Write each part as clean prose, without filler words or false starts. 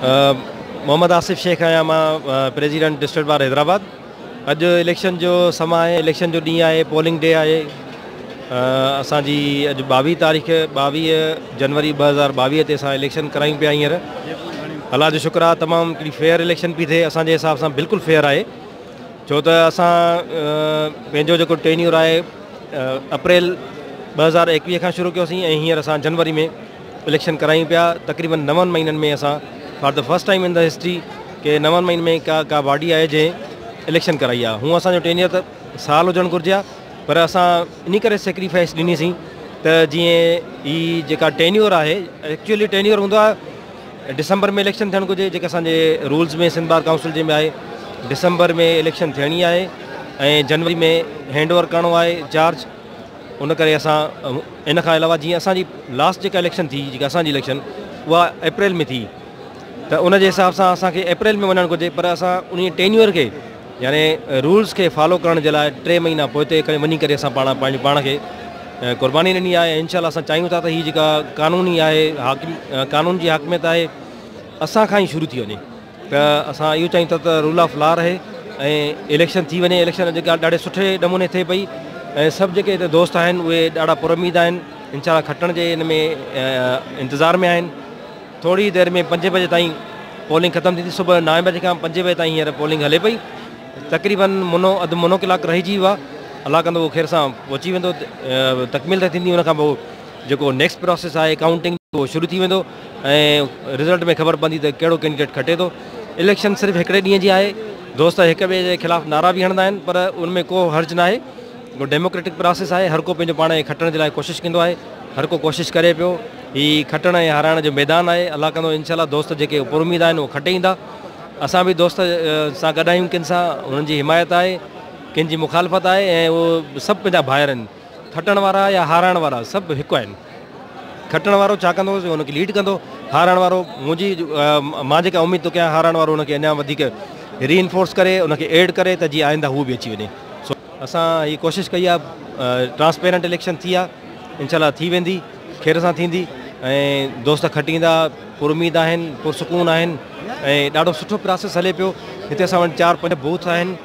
मोहम्मद आसिफ शेख आहियां मां, president district bar Hyderabad. अॼु इलेक्शन जो समय आहे, इलेक्शन जो ॾींहुं आहे, पोलिंग डे आहे। असांजी अॼु 22 तारीख़ 22 जनवरी 2022 ते असां इलेक्शन करायूं पिया। हींअर अल्लाह जो शुक्र आहे, तमामु हिकिड़ी फेयर इलेक्शन पई थिए। असांजे हिसाब सां बिल्कुलु फेयर आहे, छो त असां पंहिंजो जेको टेन्यूर आहे अप्रैल 2021 खां शुरू कयोसीं ऐं हींअर असां जनवरी में इलेक्शन करायूं पिया। तक़रीबन 9 महीननि में असां for the first time in the history के 9 महीननि में का बॉडी आहे जंहिं इलेक्शन कराई आहे। हूअं असांजो टेन्यूर त साल हुजणु घुरिजे आहे, पर असां इन करे सेक्रीफाइस ॾिनीसीं त जीअं ही जेका टेन्यूर आहे, एक्चुअली टेन्यूर हूंदो आहे डिसंबर में इलेक्शन थियणु घुरिजे, जेका असांजे रूल्स में सिंध बार काउंसिल जे में आहे। डिसंबर में इलेक्शन थियणी आहे ऐं जनवरी में हैंडओवर करिणो आहे चार्ज। उन करे असां इन खां अलावा जीअं असांजी लास्ट जेका इलेक्शन थी, जेका असांजी इलेक्शन उहा अप्रैल में थी, त उन जे हिसाब सां असांखे अप्रैल में वञणु घुरिजे। पर असां उन टेन्यूर खे यानी रूल्स खे फॉलो करण जे लाइ 3 महीना पोइ ते वञी करे असां पंहिंजे पाण खे क़ुर्बानी ॾिनी आहे। इंशाअल्लाह असां चाहियूं था त हीअ जेका कानूनी आहे, कानून जी हाकमियत आहे, असां खां ई शुरू थी वञे। त असां इहो चाहियूं था त रूल ऑफ लॉ रहे ऐं इलेक्शन थी वञे। इलेक्शन जेका ॾाढे सुठे नमूने थिए पई ऐं सभु जेके हिते दोस्त आहिनि उहे ॾाढा पुरउमीद आहिनि। इंशाअल्लाह खटण जे हिन में इंतज़ार में आहिनि। थोरी देरि में 5 बजे ताईं पोलिंग ख़तमु थींदी। सुबुह 9 बजे खां 5 बजे ताईं हींअर पोलिंग हले पई। तक़रीबन अधु मुनो कलाकु रहिजी वियो आहे। अलाह कंदो उहो ख़ैर सां पहुची वेंदो, तकमील त थींदी। उनखां पोइ जेको नेक्स्ट प्रोसेस आहे काउंटिंग, उहो शुरू थी वेंदो ऐं रिज़ल्ट में ख़बर पवंदी त कहिड़ो कैंडिडेट खटे थो। इलेक्शन सिर्फ़ु हिकिड़े ॾींहं जी आहे। दोस्त हिक ॿिए जे ख़िलाफ़ु नारा बि हणंदा आहिनि, पर उनमें को हर्ज न आहे। हिकिड़ो डेमोक्रेटिक प्रोसेस आहे। हर को पंहिंजो पाण खे खटण जे लाइ कोशिशि कंदो आहे, हर को कोशिशि करे पियो। हीउ खटण ऐं हाराइण जो मैदान आहे। अलाह कंदो इंशाअल्लाह दोस्त जेके पुरउमीद आहिनि उहे खटे ईंदा। असां बि दोस्त सां गॾु आहियूं, किन सां उन्हनि जी हिमायत आहे, किन जी मुखालफ़त आहे ऐं उहो सभु पंहिंजा भाइर आहिनि। खटण वारा या हाराइण वारा सभु हिकु आहिनि। खटण वारो छा कंदो हुनखे लीड कंदो, हाराइण वारो मां जेका उमेद थो कयां, हाराइण वारो हुनखे अञा वधीक रीइंफोर्स करे, उनखे एड करे त जीअं आईंदा हू बि अची वञे। सो असां हीअ कोशिशि कई आहे, ट्रांसपेरेंट इलेक्शन थी आहे, इंशाअल्लाह थी वेंदी, ख़ैर सां थींदी ऐं दोस्त खटींदा, पुरउमीद आहिनि, पुरसुकून आहिनि ऐं ॾाढो सुठो प्रोसेस हले पियो। हिते असां वटि 4-5 बूथ आहिनि।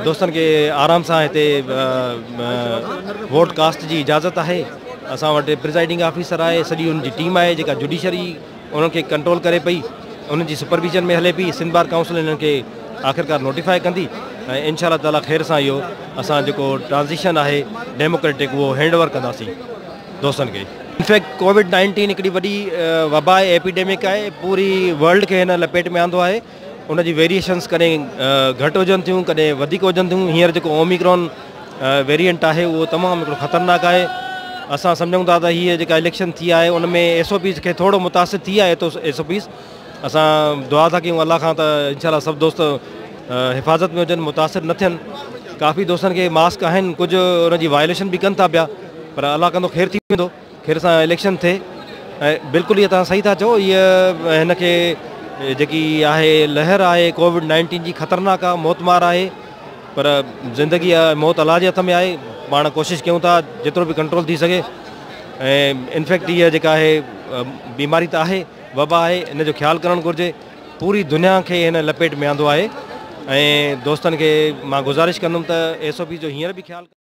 दोस्तनि खे आराम सां हिते वोट कास्ट जी इजाज़त आहे। असां वटि प्रिज़ाइडिंग ऑफिसर आहे, सॼी उनजी टीम आहे जेका जुडिशरी उन्हनि खे कंट्रोल करे पई, उन्हनि जी सुपरविजन में हले पई। सिंध बार काउंसिल इन्हनि खे आख़िरकार नोटिफाई कंदी ऐं इंशाअल्लाह ताला ख़ैर सां इहो असां जेको ट्रांज़िशन आहे डेमोक्रेटिक उहो हैंडओवर कंदासीं दोस्तनि खे। इनफैक्ट कोविड-19 हिकिड़ी वॾी वबा आहे, एपिडेमिक आहे, पूरी वर्ल्ड खे हिन लपेट में आंदो आहे। उनजी वेरिएशन्स कॾहिं घटि हुजनि थियूं, कॾहिं वधीक हुजनि थियूं। हींअर जेको ओमिक्रॉन वेरिएंट आहे उहो तमामु हिकिड़ो ख़तरनाक आहे। असां सम्झूं था त हीअ जेका इलेक्शन थी आहे उन में SOPs खे थोरो मुतासिर थी आहे। SOPs असां दुआ था कयूं अलाह खां त इंशाअल्लाह सभु दोस्त हिफ़ाज़त में हुजनि, मुतासिर न थियनि। काफ़ी दोस्तनि खे मास्क आहिनि, कुझु उनजी वायलेशन बि कनि था पिया, पर अलाह कंदो ख़ैर थी वेंदो, ख़ैर सां इलेक्शन थिए। ऐं बिल्कुलु इहा तव्हां सही था चओ, हीअ हिनखे जेकी आहे लहर आहे कोविड-19 जी ख़तरनाक आहे, मौतमार आहे, पर ज़िंदगी मौत अलाह जे हथ में आहे। पाण कोशिशि कयूं था जेतिरो बि कंट्रोल थी सघे। ऐं इनफैक्ट हीअ जेका आहे बीमारी त आहे, वबा आहे, इन जो ख़्यालु करणु घुरिजे। पूरी दुनिया खे हिन लपेट में आंदो आहे ऐं दोस्तनि खे मां गुज़ारिश कंदुमि त SOP जो हींअर बि ख़्यालु